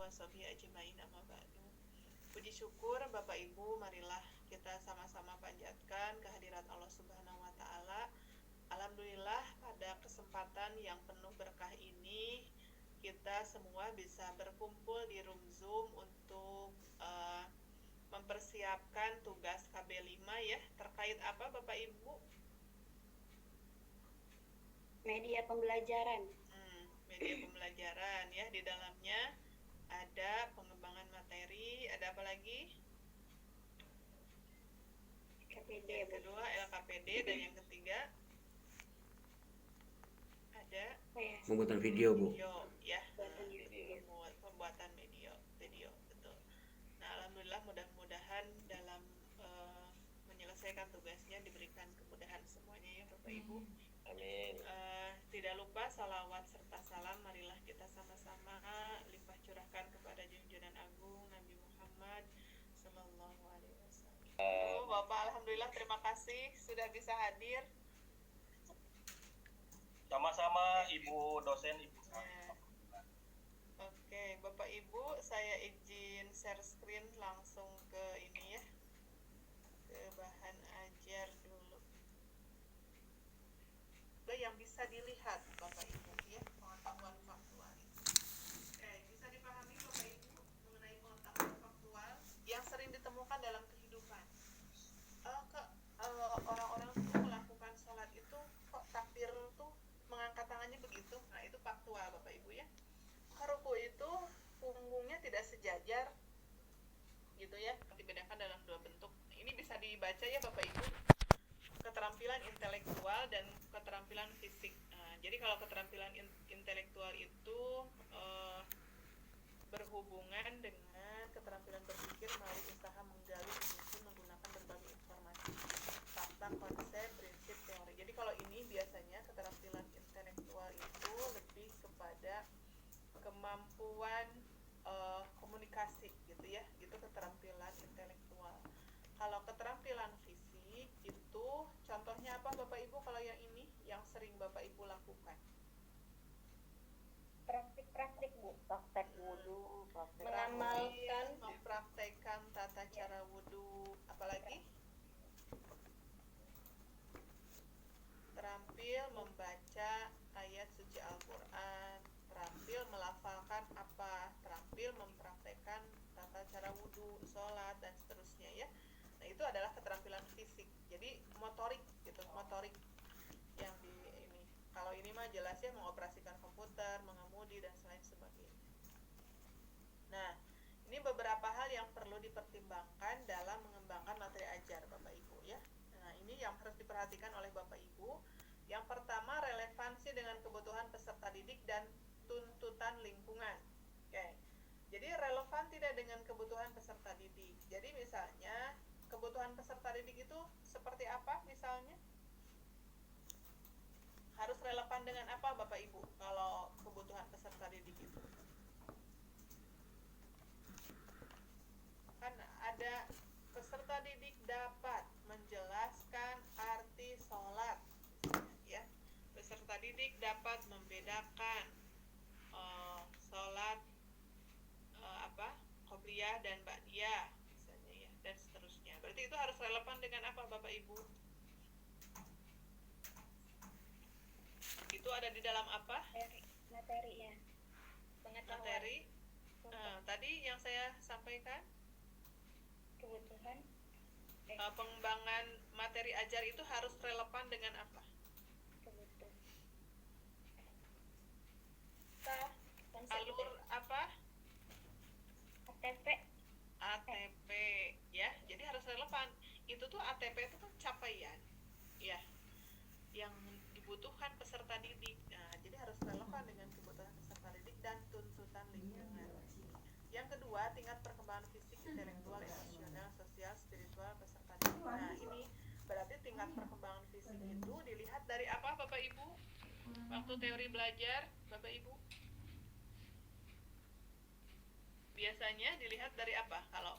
washabihi ajmain, amma ba'du. Puji syukur Bapak Ibu, marilah kita sama-sama panjatkan kehadirat Allah Subhanahu wa taala. Alhamdulillah pada kesempatan yang penuh berkah ini kita semua bisa berkumpul di room Zoom untuk mempersiapkan tugas KB5 ya. Terkait apa Bapak Ibu? Media pembelajaran. Media pembelajaran ya, di dalamnya ada pengembangan materi, ada apa lagi? KPD, yang kedua LKPD, dan yang ketiga ada pembuatan video, Bu. Ya, pembuatan video, betul. Nah, alhamdulillah mudah-mudahan dalam menyelesaikan tugasnya diberikan kemudahan semuanya ya Bapak Ibu. Amin. Tidak lupa salawat serta salam marilah kita sama-sama limpah curahkan kepada junjungan agung Nabi Muhammad Sallallahu Alaihi Wasallam. Bapak, alhamdulillah terima kasih sudah bisa hadir. Sama-sama Ibu dosen, Ibu. Oke, Bapak Ibu, saya izin share screen langsung ke ini ya, ke bahan ajar dulu. Yang bisa dilihat Bapak Ibu ya, pengetahuan faktual. Oke, bisa dipahami Bapak Ibu mengenai pengetahuan faktual yang sering ditemukan dalam kehidupan. Orang-orang tuh melakukan sholat itu kok takbir tuh mengangkat tangannya begitu. Nah, itu faktual Bapak Ibu ya. Ruku itu punggungnya tidak sejajar gitu ya. Dibedakan dalam dua bentuk. Ini bisa dibaca ya Bapak Ibu. Keterampilan intelektual dan keterampilan fisik. Nah, jadi kalau keterampilan intelektual itu berhubungan dengan keterampilan berpikir melalui usaha menggali, menyusun, menggunakan berbagai informasi, fakta, konsep, prinsip, teori. Jadi kalau ini biasanya keterampilan intelektual itu lebih kepada kemampuan komunikasi gitu ya, itu keterampilan intelektual. Kalau keterampilan fisik itu contohnya apa Bapak Ibu kalau yang ini yang sering Bapak Ibu lakukan? Praktik Bu, praktek wudu, Meramalkan, mempraktekkan tata cara wudu, apalagi? Terampil membaca ayat suci Al-Quran, terampil melafalkan apa, terampil mempraktekkan tata cara wudu, sholat, dan seterusnya ya. Nah, itu adalah keterampilan fisik. Jadi motorik gitu, motorik yang di ini. Kalau ini mah jelasnya mengoperasikan komputer, mengemudi, dan lain sebagainya. Nah, ini beberapa hal yang perlu dipertimbangkan dalam mengembangkan materi ajar Bapak Ibu ya. Nah, ini yang harus diperhatikan oleh Bapak Ibu. Yang pertama, relevansi dengan kebutuhan peserta didik dan tuntutan lingkungan. Oke. Jadi relevan tidak dengan kebutuhan peserta didik. Jadi misalnya kebutuhan peserta didik itu seperti apa misalnya? Harus relevan dengan apa Bapak Ibu kalau kebutuhan peserta didik itu? Kan ada peserta didik dapat menjelaskan arti sholat ya. Peserta didik dapat membedakan sholat qobliyah dan ba'diyah misalnya ya, dan seterusnya. Berarti itu harus relevan dengan apa Bapak Ibu? Itu ada di dalam apa? Materi ya. Pengetahuan. Materi. Tadi yang saya sampaikan Kebutuhan. Pengembangan materi ajar itu harus relevan dengan apa? Kebutuhan. Alur apa? ATP ya. Jadi harus relevan. Itu tuh ATP itu kan capaian ya yang dibutuhkan peserta didik. Nah, jadi harus relevan dengan kebutuhan peserta didik dan tuntutan lingkungan. Yang kedua, tingkat perkembangan fisik, intelektual, emosional, sosial, spiritual peserta didik. Nah, ini berarti tingkat perkembangan fisik itu dilihat dari apa Bapak Ibu? Waktu teori belajar, Bapak Ibu? Biasanya dilihat dari apa? Kalau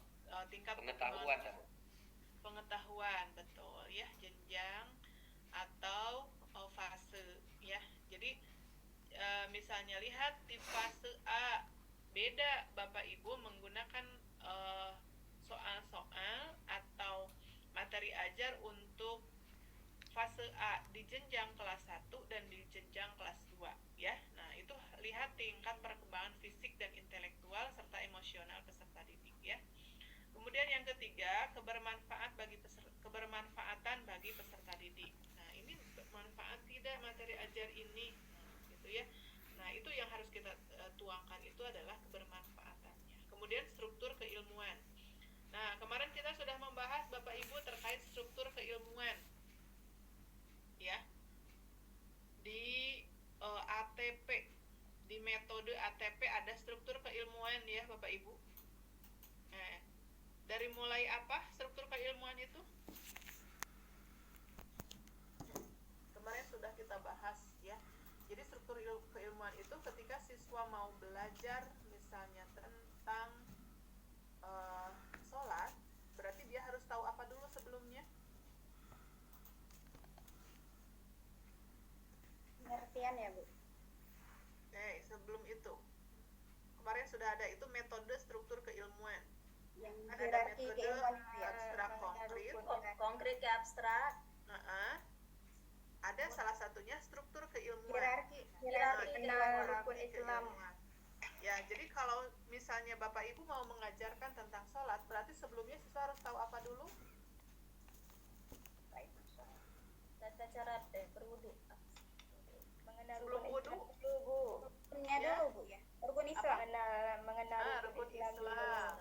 tingkat pengetahuan, betul ya, jenjang atau fase ya. Jadi misalnya lihat di fase A beda Bapak Ibu menggunakan soal-soal atau materi ajar untuk fase A di jenjang kelas 1 dan di jenjang kelas 2 ya. Nah, itu lihat tingkat perkembangan fisik dan intelektual serta emosional peserta didik ya. Kemudian yang ketiga, kebermanfaatan bagi peserta didik. Nah, ini bermanfaat tidak materi ajar ini, gitu ya. Nah, itu yang harus kita tuangkan itu adalah kebermanfaatannya. Kemudian struktur keilmuan. Nah, kemarin kita sudah membahas Bapak Ibu terkait struktur keilmuan. Ya. Di ATP, di metode ATP ada struktur keilmuan ya Bapak Ibu. Dari mulai apa struktur keilmuan itu? Kemarin sudah kita bahas ya. Jadi struktur keilmuan itu ketika siswa mau belajar misalnya tentang sholat, berarti dia harus tahu apa dulu sebelumnya? Pengertian ya, Bu? Sebelum itu kemarin sudah ada itu metode struktur keilmuan. Yang Ada hierarki metode keilmuan itu ya. abstrak konkret. Konkret ke abstrak. Ada salah satunya struktur keilmuan. Hierarki kenal rukun Islam. Ya, jadi kalau misalnya Bapak Ibu mau mengajarkan tentang sholat, berarti sebelumnya siswa harus tahu apa dulu? Tata cara berwudu. Mengenal Sebelum rukun wudu? Islam dulu, Bu. Rukunnya Ya. dulu, Bu ya. Rukun Islam. Mengenal Rukun Islam.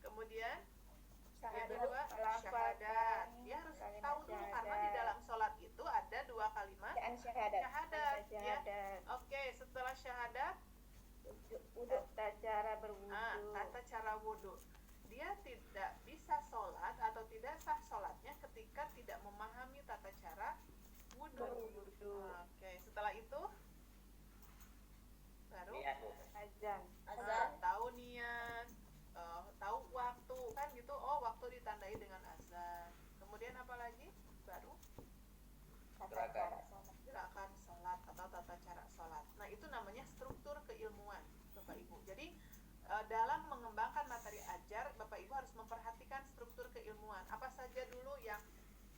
Kemudian yang Syahadat, kedua syahadat. Dia harus kalimat tahu dulu karena di syahadat. dalam sholat itu ada dua kalimat Bacaan syahadat. syahadat. Ya. Syahadat. Oke, setelah syahadat, Wudu. Tata cara berwudu. tata cara wudhu. Dia tidak bisa sholat atau tidak sah sholatnya ketika tidak memahami tata cara wudhu. Berwudu. Oke, setelah itu baru Niat, Bu. Azan. Azan. tahu niat, tahu waktu kan gitu. Oh, waktu ditandai dengan azan. Kemudian apa lagi? Baru Tata Gerakan. cara sholat. gerakan sholat atau tata cara sholat. Nah, itu namanya struktur keilmuan, Bapak Ibu. Jadi dalam mengembangkan materi ajar, Bapak Ibu harus memperhatikan struktur keilmuan. Apa saja dulu yang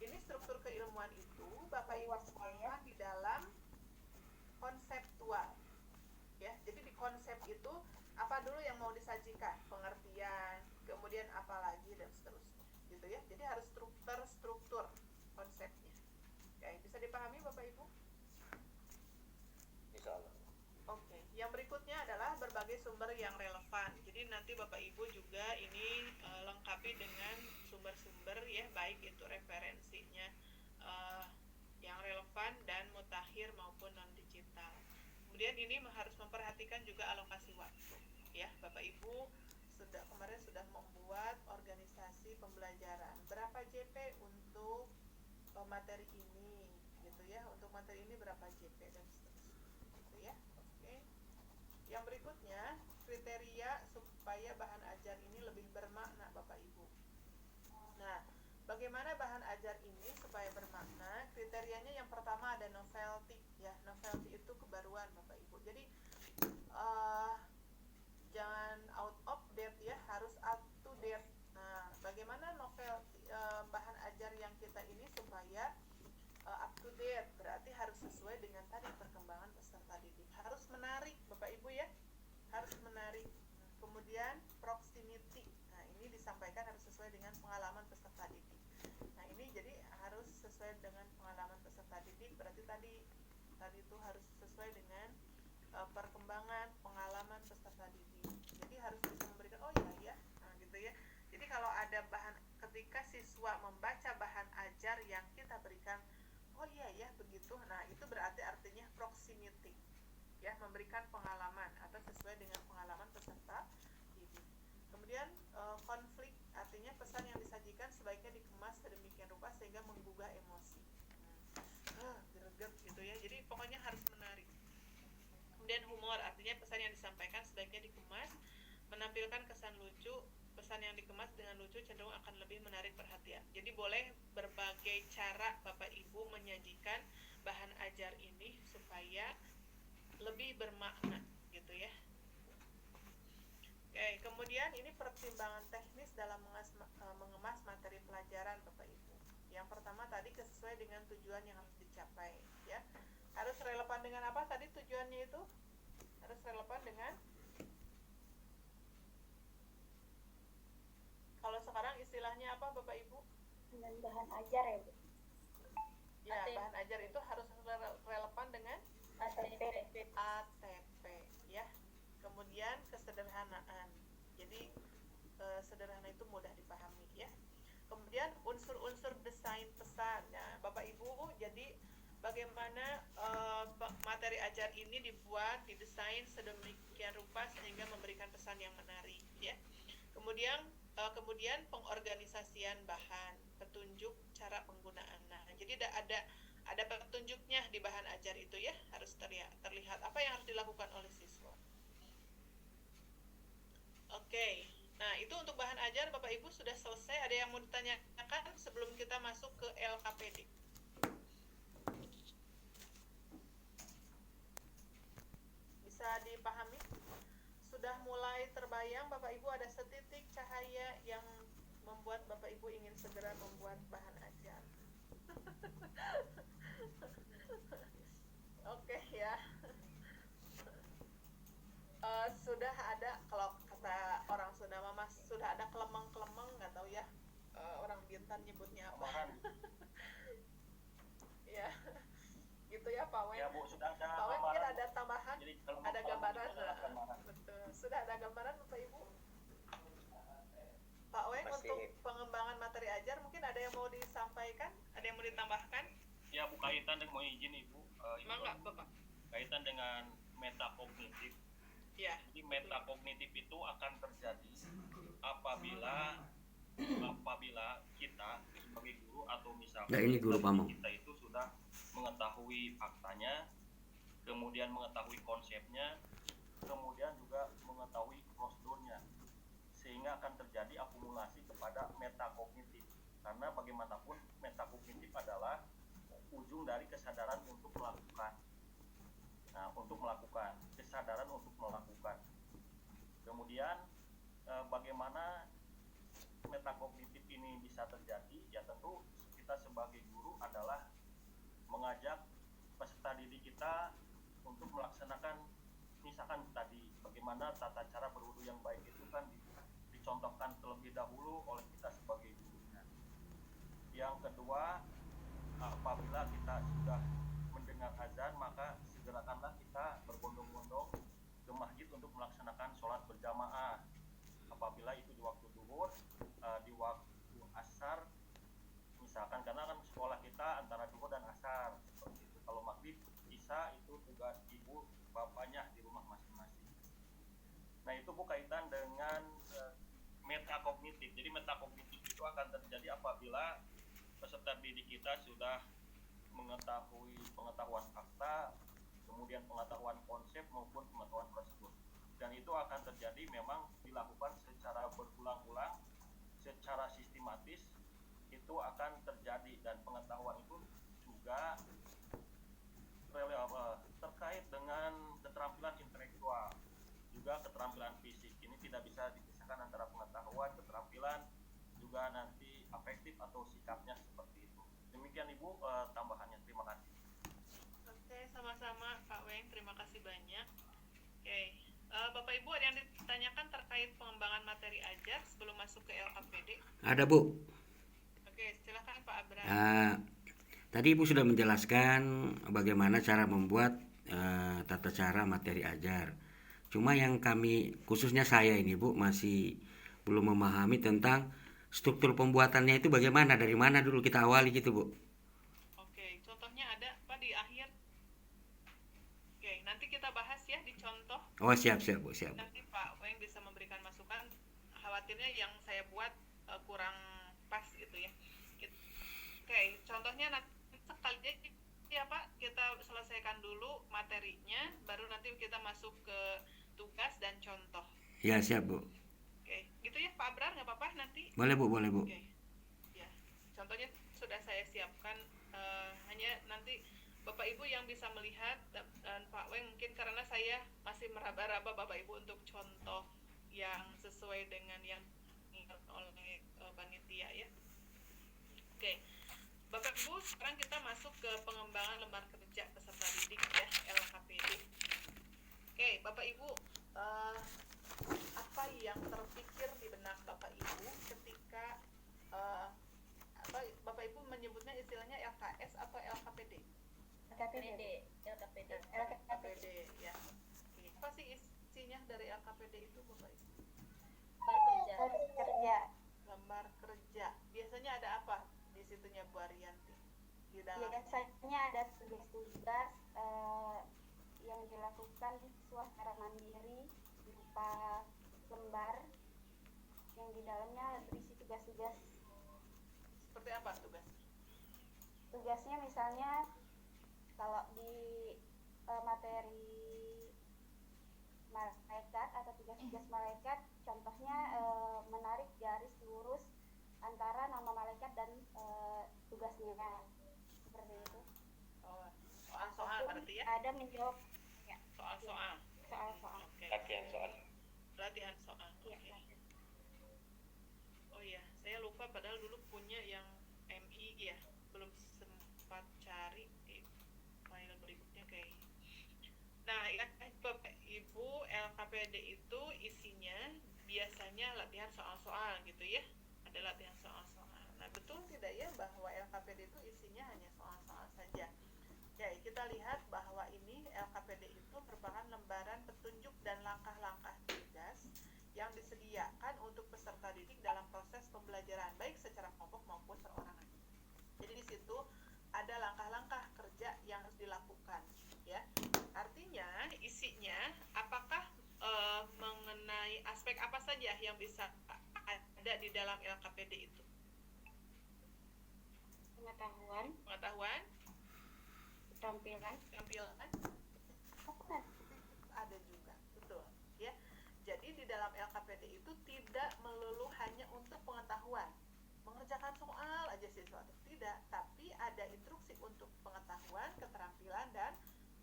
ini struktur keilmuan itu Bapak Ibu tuangkan di dalam konseptual. Ya, jadi di konsep itu apa dulu yang mau disajikan? Pengertian, kemudian apa lagi dan seterusnya. Gitu ya. Jadi harus struktur konsepnya. Oke, bisa dipahami Bapak Ibu? Insya Allah. Oke, yang berikutnya adalah berbagai sumber yang relevan. Jadi nanti Bapak Ibu juga ini lengkapi dengan sumber-sumber ya, baik itu referensinya yang relevan dan mutakhir maupun non digital. Kemudian ini harus memperhatikan juga alokasi waktu. Ya, Bapak Ibu kemarin sudah membuat organisasi pembelajaran. Berapa JP untuk materi ini, gitu ya? Untuk materi ini berapa JP dan seterusnya, gitu ya? Oke. Yang berikutnya, kriteria supaya bahan ajar ini lebih bermakna, Bapak Ibu. Nah, bagaimana bahan ajar ini supaya bermakna? Kriterianya yang pertama ada novelty, ya. Novelty itu kebaruan, Bapak Ibu. Jadi jangan out of date ya, harus up to date. Nah, bagaimana bahan ajar yang kita ini supaya up to date? Berarti harus sesuai dengan tadi perkembangan peserta didik. Harus menarik, Bapak Ibu ya. Harus menarik. Kemudian proximity. Nah, ini disampaikan harus sesuai dengan pengalaman peserta didik. Nah, ini jadi harus sesuai dengan pengalaman peserta didik. Berarti tadi itu harus sesuai dengan perkembangan pengalaman peserta didik. Jadi harus bisa memberikan nah gitu ya. Jadi kalau ada bahan ketika siswa membaca bahan ajar yang kita berikan, ya begitu. Nah, itu berarti artinya proximity. Ya, memberikan pengalaman atau sesuai dengan pengalaman peserta didik. Kemudian konflik artinya pesan yang disajikan sebaiknya dikemas sedemikian rupa sehingga menggugah emosi. Greget gitu ya. Jadi pokoknya harus menarik. Kemudian humor artinya pesan yang disampaikan sebaiknya dikemas menampilkan kesan lucu. Pesan yang dikemas dengan lucu cenderung akan lebih menarik perhatian. Jadi boleh berbagai cara Bapak Ibu menyajikan bahan ajar ini supaya lebih bermakna gitu ya. Oke, kemudian ini pertimbangan teknis dalam mengemas materi pelajaran Bapak Ibu. Yang pertama tadi sesuai dengan tujuan yang harus dicapai ya. Harus relevan dengan apa tadi tujuannya itu? Harus relevan dengan, kalau sekarang istilahnya apa Bapak Ibu? Dengan bahan ajar ya Bu. Ya, ATP. bahan ajar itu harus relevan dengan ATP. ATP ya. Kemudian kesederhanaan. Jadi sederhana itu mudah dipahami ya. Kemudian unsur-unsur desain pesan. Nah, Bapak Ibu, jadi bagaimana materi ajar ini dibuat, didesain sedemikian rupa sehingga memberikan pesan yang menarik ya. Kemudian pengorganisasian bahan, petunjuk cara penggunaan. Nah, jadi ada petunjuknya di bahan ajar itu ya, harus terlihat apa yang harus dilakukan oleh siswa. Oke, nah itu untuk bahan ajar Bapak Ibu sudah selesai. Ada yang mau ditanyakan sebelum kita masuk ke LKPD? Bisa dipahami? Sudah mulai terbayang Bapak Ibu ada setitik cahaya yang membuat Bapak Ibu ingin segera membuat bahan ajar. Oke ya. Sudah ada, kalau kata orang Sunda mama, sudah ada kelemeng-kelemeng, nggak tahu ya orang Bintan nyebutnya apa. Tambahan. Ya, gitu ya Pak Wen. Ya Bu, sudah ada Pak Wen mungkin ada tambahan, Jadi kalau ada mau gambaran. itu adalah gambaran. Betul. Sudah ada gambaran Bapak Ibu? Pak Wen, Masih. untuk pengembangan materi ajar mungkin ada yang mau disampaikan, ada yang mau ditambahkan? Ya Bu, kaitan dengan mau izin Ibu, Mangga Bapak. kaitan dengan metakognitif. Ya. Jadi metakognitif itu akan terjadi apabila kita sebagai guru atau misalnya Ya, ini guru pamong. kita itu sudah mengetahui faktanya, kemudian mengetahui konsepnya, kemudian juga mengetahui prosedurnya, sehingga akan terjadi akumulasi kepada metakognitif. Karena bagaimanapun metakognitif adalah ujung dari kesadaran untuk melakukan. Nah, untuk melakukan, kesadaran untuk melakukan. Kemudian bagaimana metakognitif ini bisa terjadi? Ya tentu kita sebagai guru adalah mengajak peserta didik kita untuk melaksanakan, misalkan tadi bagaimana tata cara berwudu yang baik itu kan dicontohkan terlebih dahulu oleh kita sebagai gurunya. Yang kedua, apabila kita sudah mendengar azan, maka segerakanlah kita berbondong-bondong ke masjid untuk melaksanakan sholat berjamaah. Apabila itu di waktu zuhur, di waktu asar, misalkan, karena kan sekolah kita antara zuhur dan asar seperti itu. Kalau maghrib, isya itu tugas ibu bapaknya di rumah masing-masing. Nah, itu berkaitan dengan metakognitif. Jadi metakognitif itu akan terjadi apabila peserta didik kita sudah mengetahui pengetahuan fakta, kemudian pengetahuan konsep maupun pengetahuan prosedur. Dan itu akan terjadi memang dilakukan secara berulang-ulang, secara sistematis, itu akan terjadi. Dan pengetahuan itu juga terkait dengan keterampilan intelektual, juga keterampilan fisik. Ini tidak bisa dipisahkan antara pengetahuan, keterampilan, juga nanti afektif atau sikapnya seperti itu. Demikian Ibu tambahannya. Terima kasih. Oke, sama-sama Pak Weng, terima kasih banyak. Oke, Bapak Ibu ada yang ditanyakan terkait pengembangan materi ajar sebelum masuk ke LKPD? Ada Bu. Oke, silakan Pak Abra. Tadi Ibu sudah menjelaskan bagaimana cara membuat tata cara materi ajar. Cuma yang kami, khususnya saya ini Bu, masih belum memahami tentang struktur pembuatannya itu bagaimana, dari mana dulu kita awali gitu Bu. Oke, contohnya ada Pak di akhir. Oke, nanti kita bahas ya di contoh. Oh siap Bu, siap. Nanti Pak Weng bisa memberikan masukan. Khawatirnya yang saya buat kurang pas gitu ya. Oke, contohnya nanti sekali aja ya Pak, kita selesaikan dulu materinya, baru nanti kita masuk ke tugas dan contoh. Ya siap Bu. Oke, gitu ya Pak Abrar, nggak apa-apa nanti. Boleh Bu. Oke, ya. Contohnya sudah saya siapkan, hanya nanti Bapak Ibu yang bisa melihat dan Pak Weng mungkin karena saya masih meraba-raba Bapak Ibu untuk contoh yang sesuai dengan yang diinginkan oleh panitia ya. Oke, Bapak Ibu, sekarang kita masuk ke pengembangan lembar kerja peserta didik ya, LKPD. Oke, Bapak Ibu, apa yang terpikir di benak Bapak Ibu ketika Bapak Ibu menyebutnya istilahnya LKS atau LKPD? LKPD. LKPD. LKPD ya. Oke. Apa sih isinya dari LKPD itu Bapak Ibu? Lembar kerja. Kerja. Lembar kerja. Biasanya ada apa di situnya Bu Ariyanti? Di dalam Biasanya ada tugas-tugas yang dilakukan siswa secara mandiri berupa lembar yang di dalamnya berisi tugas-tugas. seperti apa tugas? Tugasnya misalnya kalau di materi malaikat atau tugas-tugas malaikat, contohnya menarik garis lurus antara nama malaikat dan tugasnya, seperti itu. Oh, soal-soal Ataupun berarti ya? ada menjawab Soal-soal. soal-soal. Oke. Latihan soal. Latihan soal. Iya, Oke. Oh iya, saya lupa padahal dulu punya yang MI ya, belum sempat cari di file berikutnya kayak. Nah, ya, Bapak Ibu, LKPD itu isinya biasanya latihan soal-soal gitu ya. Ada latihan soal-soal. Nah, betul tidak ya bahwa LKPD itu isinya hanya soal-soal saja? Ya, kita lihat bahwa ini LKPD itu merupakan lembaran petunjuk dan langkah-langkah tugas yang disediakan untuk peserta didik dalam proses pembelajaran baik secara kelompok maupun perorangan. Jadi di situ ada langkah-langkah kerja yang harus dilakukan, ya. Artinya isinya apakah mengenai aspek apa saja yang bisa ada di dalam LKPD itu? Pengetahuan, Keterampilan, tampilan, ada juga, betul, ya. Jadi di dalam LKPD itu tidak melulu hanya untuk pengetahuan, mengerjakan soal aja siswa, tidak, tapi ada instruksi untuk pengetahuan, keterampilan dan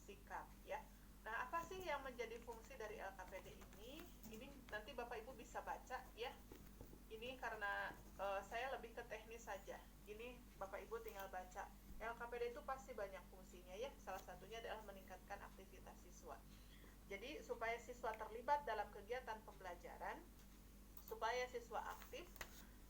sikap, ya. Nah, apa sih yang menjadi fungsi dari LKPD ini? Ini nanti Bapak Ibu bisa baca, ya. Ini karena saya lebih ke teknis saja. Ini Bapak Ibu tinggal baca. LKPD itu pasti banyak fungsinya ya. Salah satunya adalah meningkatkan aktivitas siswa. Jadi supaya siswa terlibat dalam kegiatan pembelajaran, supaya siswa aktif,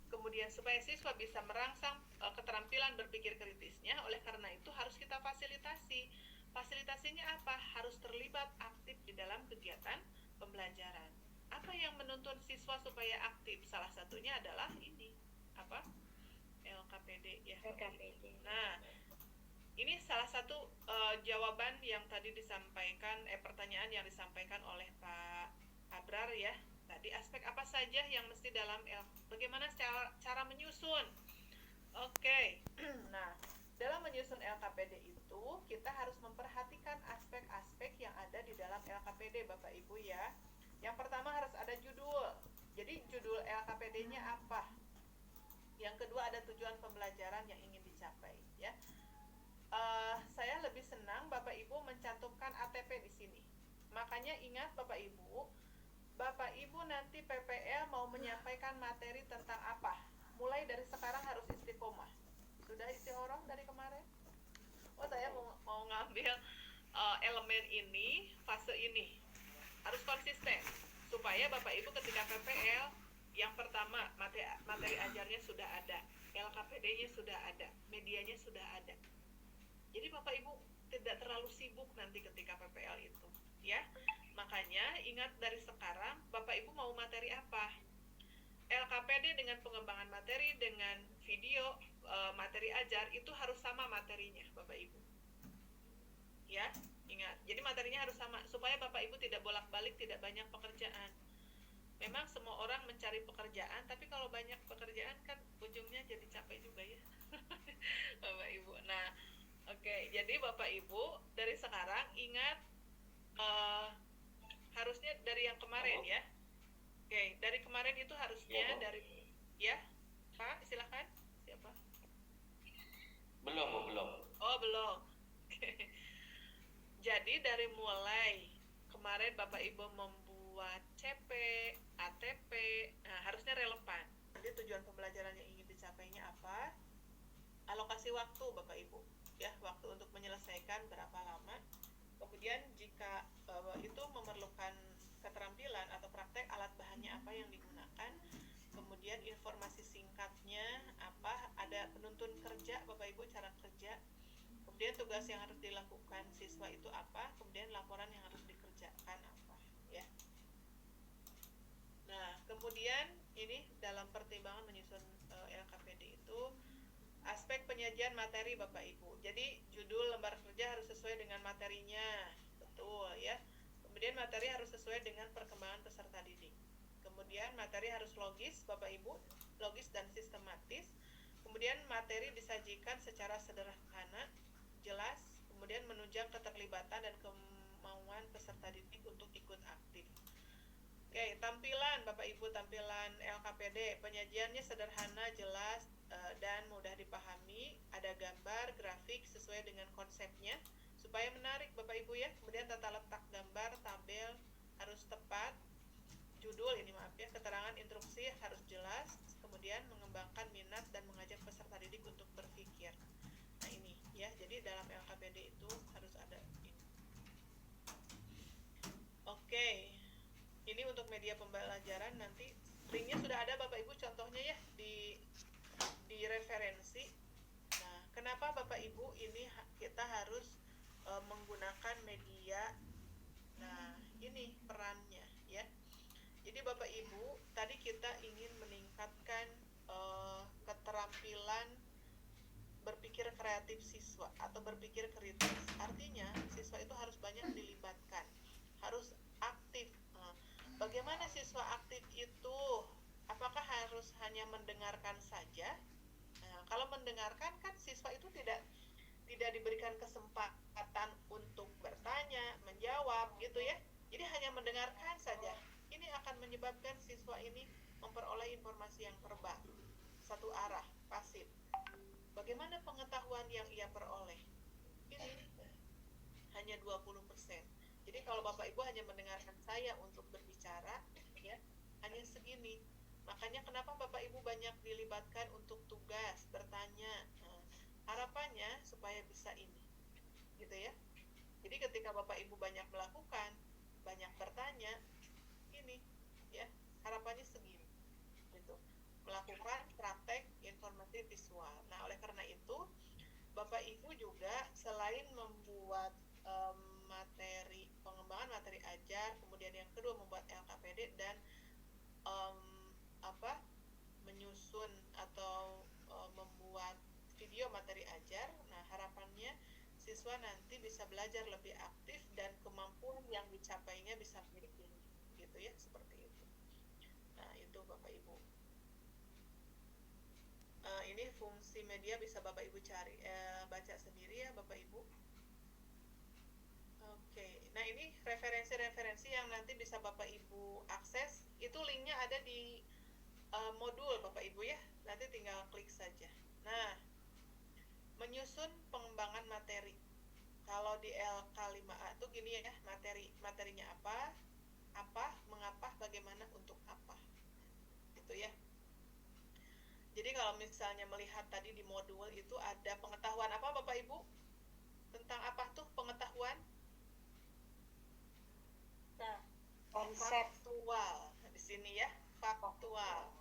kemudian supaya siswa bisa merangsang keterampilan berpikir kritisnya. Oleh karena itu harus kita fasilitasi. Fasilitasinya apa? Harus terlibat aktif di dalam kegiatan pembelajaran. Apa yang menuntun siswa supaya aktif? Salah satunya adalah ini, apa? LKPD ya. LKPD. Nah, ini salah satu jawaban yang tadi disampaikan, pertanyaan yang disampaikan oleh Pak Abrar ya. Tadi aspek apa saja yang mesti dalam bagaimana cara menyusun? Oke. Nah, dalam menyusun LKPD itu kita harus memperhatikan aspek-aspek yang ada di dalam LKPD Bapak Ibu ya. Yang pertama harus ada judul. Jadi judul LKPD-nya apa? Yang kedua ada tujuan pembelajaran yang ingin dicapai ya. Saya lebih senang Bapak Ibu mencantumkan ATP di sini. Makanya ingat Bapak Ibu nanti PPL mau menyampaikan materi tentang apa? Mulai dari sekarang harus istiqomah. Sudah istihoroh dari kemarin? Oh, saya mau ngambil elemen ini, fase ini. Harus konsisten supaya Bapak Ibu ketika PPL yang pertama materi ajarnya sudah ada, LKPD-nya sudah ada, medianya sudah ada. Jadi Bapak Ibu tidak terlalu sibuk nanti ketika PPL itu, ya. Makanya ingat dari sekarang Bapak Ibu mau materi apa? LKPD dengan pengembangan materi dengan video materi ajar itu harus sama materinya Bapak Ibu. Ya, ingat. Jadi materinya harus sama supaya Bapak Ibu tidak bolak-balik, tidak banyak pekerjaan. Memang semua orang mencari pekerjaan, tapi kalau banyak pekerjaan kan ujungnya jadi capek juga ya. Bapak Ibu. Nah, oke. Jadi Bapak Ibu dari sekarang ingat harusnya dari yang kemarin ya. Oke, dari kemarin itu harusnya dari ya. Pak, silakan. Siapa? Belum, Bu, belum. Oh, belum. Jadi dari mulai kemarin Bapak Ibu membuat membuat CP, ATP, nah harusnya relevan. Jadi tujuan pembelajaran yang ingin dicapainya apa? Alokasi waktu Bapak Ibu, ya, waktu untuk menyelesaikan berapa lama. Kemudian jika itu memerlukan keterampilan atau praktek, alat bahannya apa yang digunakan. Kemudian informasi singkatnya apa, ada penuntun kerja Bapak Ibu, cara kerja. Kemudian tugas yang harus dilakukan siswa itu apa, kemudian laporan yang harus dikerjakan apa, ya. Nah, kemudian ini dalam pertimbangan menyusun LKPD itu aspek penyajian materi Bapak Ibu. Jadi judul lembar kerja harus sesuai dengan materinya, betul ya. Kemudian materi harus sesuai dengan perkembangan peserta didik. Kemudian materi harus logis Bapak Ibu, logis dan sistematis. Kemudian materi disajikan secara sederhana, jelas, kemudian menunjang keterlibatan dan kemauan peserta didik untuk ikut aktif. Oke, tampilan Bapak Ibu, tampilan LKPD, penyajiannya sederhana, jelas, dan mudah dipahami, ada gambar, grafik sesuai dengan konsepnya, supaya menarik Bapak Ibu ya. Kemudian tata letak gambar, tabel harus tepat, judul ini maaf ya, keterangan instruksi harus jelas, kemudian mengembangkan minat dan mengajak peserta didik untuk berpikir. Nah ini ya, jadi dalam LKPD itu harus ada ini. Oke, ini untuk media pembelajaran, nanti linknya sudah ada Bapak Ibu contohnya ya di referensi. Nah, kenapa Bapak Ibu ini kita harus menggunakan media? Nah, ini perannya ya. Jadi Bapak Ibu, tadi kita ingin meningkatkan keterampilan berpikir kreatif siswa atau berpikir kritis. Artinya siswa itu harus banyak dilibatkan, harus aktif. Bagaimana siswa aktif itu? Apakah harus hanya mendengarkan saja? Nah, kalau mendengarkan kan siswa itu tidak diberikan kesempatan untuk bertanya, menjawab gitu ya. Jadi hanya mendengarkan saja. Ini akan menyebabkan siswa ini memperoleh informasi yang verbal, satu arah, pasif. Bagaimana pengetahuan yang ia peroleh? Ini hanya 20%. Jadi kalau Bapak Ibu hanya mendengarkan saya untuk berbicara, ya, hanya segini. Makanya kenapa Bapak Ibu banyak dilibatkan untuk tugas, bertanya. Nah, harapannya supaya bisa ini, gitu ya. Jadi ketika Bapak Ibu banyak melakukan, banyak bertanya, ini, ya, harapannya segini, gitu. Melakukan praktek informasi visual. Nah, oleh karena itu, Bapak Ibu juga selain membuat materi, pengembangan materi ajar, kemudian yang kedua membuat LKPD dan menyusun atau membuat video materi ajar. Nah, harapannya siswa nanti bisa belajar lebih aktif dan kemampuan yang dicapainya bisa lebih tinggi, gitu ya, seperti itu. Nah, itu Bapak Ibu. Ini fungsi media bisa Bapak Ibu cari, baca sendiri ya Bapak Ibu. Oke, nah ini referensi-referensi yang nanti bisa Bapak Ibu akses, itu linknya ada di modul Bapak Ibu ya, nanti tinggal klik saja. Nah, menyusun pengembangan materi. Kalau di LK5A itu gini ya, materinya apa, mengapa, bagaimana, untuk apa, gitu ya. Jadi kalau misalnya melihat tadi di modul itu ada pengetahuan apa Bapak Ibu? Tentang apa tuh pengetahuan? Nah, Faktual. Di sini ya, faktual.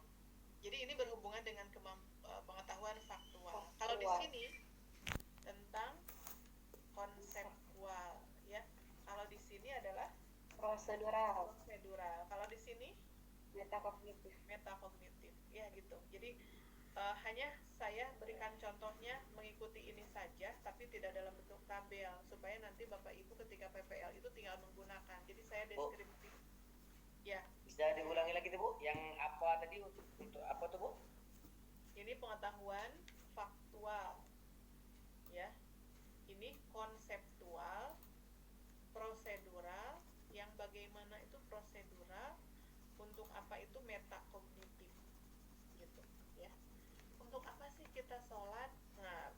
Jadi ini berhubungan dengan pengetahuan faktual. Kalau di sini tentang konseptual, ya. Kalau di sini adalah prosedural, Kalau di sini metakognitif. ya gitu. Jadi hanya saya berikan contohnya mengikuti ini saja, tapi tidak dalam bentuk tabel, supaya nanti Bapak Ibu ketika PPL itu tinggal menggunakan. Jadi saya deskripsi. Ya. Bisa diulangi lagi tuh Bu, yang apa tadi untuk apa tuh Bu? Ini pengetahuan faktual, ya. Ini konseptual, prosedural. Yang bagaimana itu prosedural, untuk apa itu metakognitif, gitu, ya. Untuk apa sih kita sholat? Nah,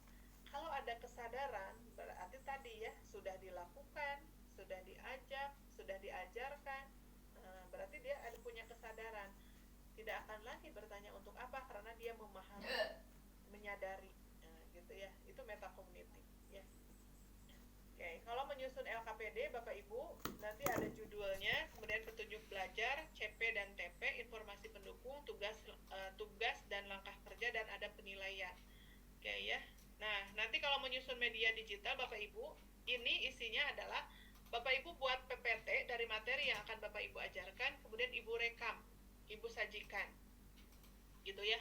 kalau ada kesadaran, berarti tadi ya sudah dilakukan, sudah diajak, sudah diajarkan. berarti dia ada punya kesadaran, tidak akan lagi bertanya untuk apa karena dia memahami, menyadari. Nah, gitu ya, itu metacognitive ya. Oke, kalau menyusun LKPD Bapak Ibu nanti ada judulnya, kemudian petunjuk belajar, CP dan TP, informasi pendukung, tugas dan langkah kerja, dan ada penilaian. Oke ya. Nah, nanti kalau menyusun media digital Bapak Ibu, ini isinya adalah Bapak Ibu buat PPT dari materi yang akan Bapak Ibu ajarkan, kemudian Ibu rekam, Ibu sajikan. Gitu ya.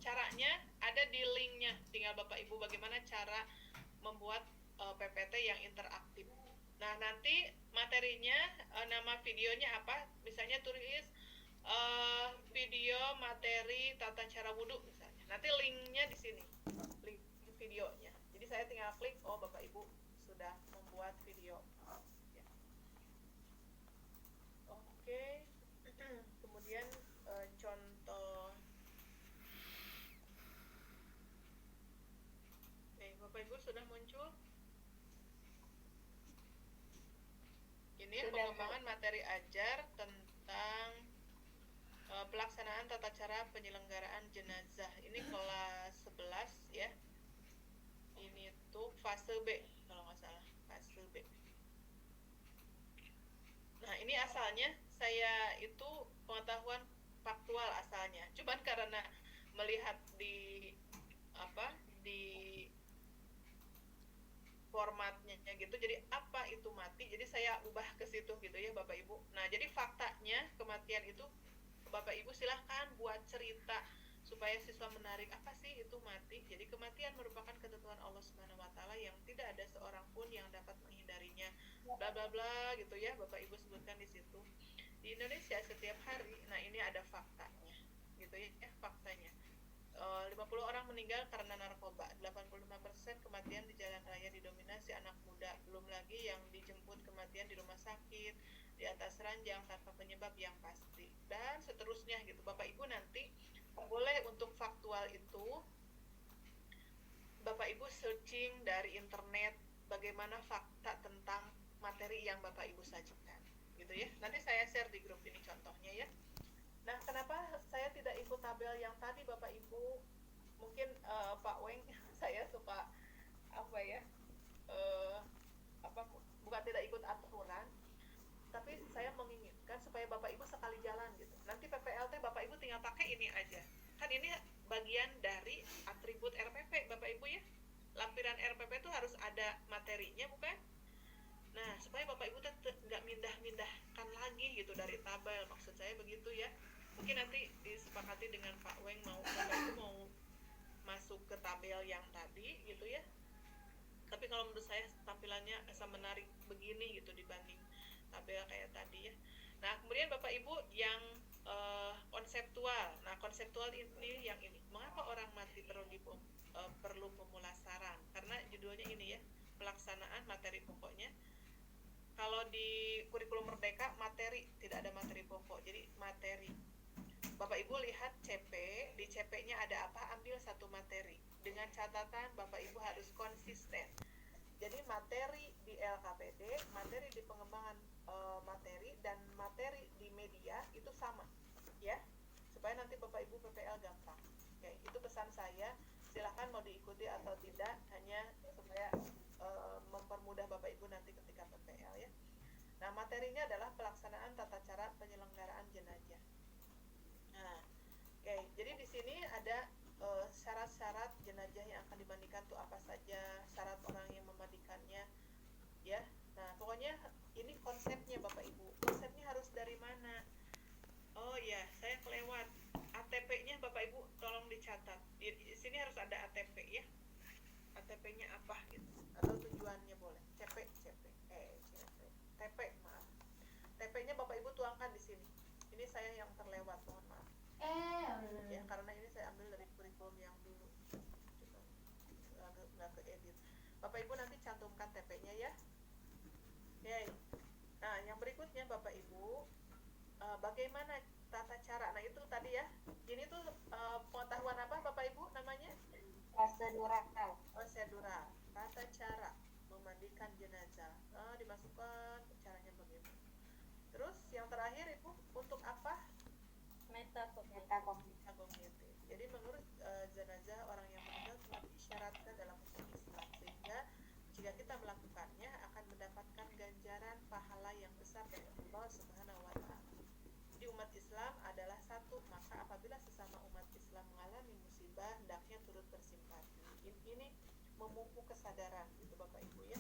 Caranya ada di linknya, tinggal Bapak Ibu bagaimana cara membuat PPT yang interaktif. Nah, nanti materinya, nama videonya apa? Misalnya tulis video materi tata cara wudhu misalnya. Nanti linknya di sini, link videonya. Jadi saya tinggal klik, oh Bapak Ibu sudah membuat video. Ya. Oke. Kemudian contoh. Bapak Ibu sudah muncul? Ini pengembangan materi ajar tentang pelaksanaan tata cara penyelenggaraan jenazah. Ini kelas 11 ya. Ini tuh fase B kalau nggak salah, fase B. Nah, ini asalnya saya itu pengetahuan faktual asalnya. Cuman karena melihat di formatnya gitu, jadi apa itu mati, jadi saya ubah ke situ gitu ya Bapak Ibu. Nah, jadi faktanya kematian itu Bapak Ibu silahkan buat cerita supaya siswa menarik, apa sih itu mati. Jadi kematian merupakan ketentuan Allah Subhanahu wa taala yang tidak ada seorang pun yang dapat menghindarinya, bla bla bla gitu ya, Bapak Ibu sebutkan di situ. Di Indonesia setiap hari, nah ini ada faktanya gitu ya, faktanya. 50 orang meninggal karena narkoba, 85% kematian di jalan raya didominasi anak muda, belum lagi yang dijemput kematian di rumah sakit, di atas ranjang tanpa penyebab yang pasti, dan seterusnya gitu. Bapak Ibu nanti boleh untuk faktual itu Bapak Ibu searching dari internet bagaimana fakta tentang materi yang Bapak Ibu sajikan gitu ya. Nanti saya share di grup ini contohnya ya. Nah, kenapa saya tidak ikut tabel yang tadi Bapak Ibu? Mungkin Pak Weng, saya suka bukan tidak ikut aturan, tapi saya menginginkan supaya Bapak Ibu sekali jalan gitu. Nanti PPLT Bapak Ibu tinggal pakai ini aja. Kan ini bagian dari atribut RPP Bapak Ibu ya. Lampiran RPP itu harus ada materinya bukan? Nah, supaya Bapak Ibu nggak mindah-mindahkan lagi gitu dari tabel, maksud saya begitu ya. Mungkin nanti disepakati dengan Pak Weng, Bapak Ibu mau masuk ke tabel yang tadi gitu ya. Tapi kalau menurut saya tampilannya menarik begini gitu dibanding tabel kayak tadi ya. Nah, kemudian Bapak Ibu yang konseptual. Nah, konseptual ini yang ini. Mengapa orang mati perlu pemulasaran? Karena judulnya ini ya, pelaksanaan materi pokoknya. Kalau di kurikulum Merdeka materi, tidak ada materi pokok, jadi materi. Bapak Ibu lihat CP, di CP-nya ada apa? Ambil satu materi. Dengan catatan Bapak Ibu harus konsisten. Jadi materi di LKPD, materi di pengembangan materi, dan materi di media itu sama, ya. Supaya nanti Bapak Ibu PPL gampang. Oke, itu pesan saya. Silahkan mau diikuti atau tidak, hanya supaya mempermudah Bapak Ibu nanti ketika PPL ya. Nah, materinya adalah pelaksanaan tata cara penyelenggaraan jenazah. Nah, oke, jadi di sini ada syarat-syarat jenazah yang akan dimandikan tuh apa saja, syarat orang yang memandikannya ya. Nah, pokoknya ini konsepnya Bapak Ibu. Konsepnya harus dari mana? Oh ya, saya kelewat. ATP-nya Bapak Ibu tolong dicatat. Di sini harus ada ATP ya. ATP-nya apa gitu, atau tujuannya boleh. TP, maaf. TP-nya Bapak Ibu tuangkan di sini. Ini saya yang terlewat, mohon maaf. Ya, karena ini saya ambil dari kurikulum yang dulu. Coba nggak keedit. Bapak Ibu nanti cantumkan TP-nya ya. Oke. Nah, yang berikutnya Bapak Ibu, bagaimana tata cara. Nah, itu tadi ya. Ini tuh pengetahuan apa Bapak Ibu namanya? Prosedural. Prosedural. Tata cara memandikan jenazah. Dimasukkan caranya bagaimana. Terus yang terakhir Ibu, untuk apa? Metakognitif. Kognitif. Jadi menurut jenazah orang yang meninggal telah disyaratkan dalam hukum Islam, sehingga jika kita melakukannya akan mendapatkan ganjaran pahala yang besar dari Allah Subhanahu wa taala. Jadi umat Islam adalah satu, maka apabila sesama umat Islam mengalami musibah hendaknya turut bersimpati. Ini memupuk kesadaran gitu Bapak Ibu ya.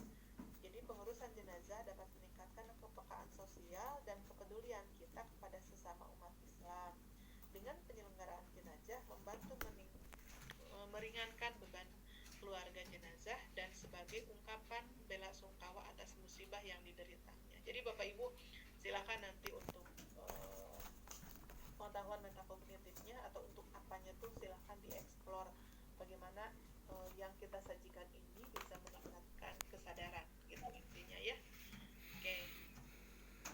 Jadi pengurusan jenazah dapat meningkatkan kepekaan sosial dan kepedulian kita kepada sesama umat Islam. Dengan penyelenggaraan jenazah membantu meringankan beban keluarga jenazah dan sebagai ungkapan bela sungkawa atas musibah yang dideritanya. Jadi Bapak Ibu silakan nanti untuk pengetahuan metakognitifnya atau untuk apanya tuh silakan dieksplor bagaimana yang kita sajikan ini bisa meningkatkan kesadaran gitu intinya ya. Oke.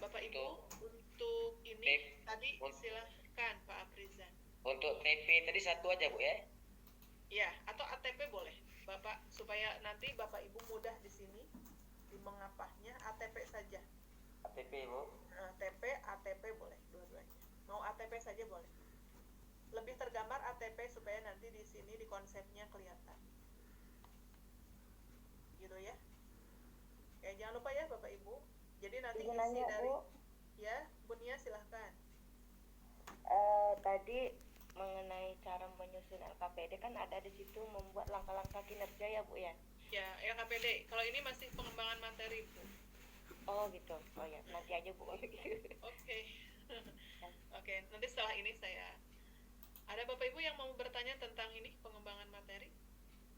Bapak Ibu untuk ini tadi silakan Pak Aprizan. Untuk TP tadi satu aja Bu ya. Ya, atau ATP boleh. Bapak supaya nanti Bapak Ibu mudah di sini di mengapahnya ATP saja. ATP Bu. TP, ATP boleh dua-duanya. Mau ATP saja boleh. Lebih tergambar ATP supaya nanti di sini di konsepnya kelihatan. Gitu ya. Oke, jangan lupa ya Bapak Ibu. Jadi nanti Izin isi nanya, dari Bu. ya, Bunia silahkan. Tadi mengenai cara menyusun LKPD kan ada di situ membuat langkah-langkah kinerja ya Bu ya. Ya, LKPD. Kalau ini masih pengembangan materi, Bu. Oh gitu. Oh ya, nanti aja Bu. Oke. Oke, nanti setelah ini saya ada Bapak Ibu yang mau bertanya tentang ini pengembangan materi?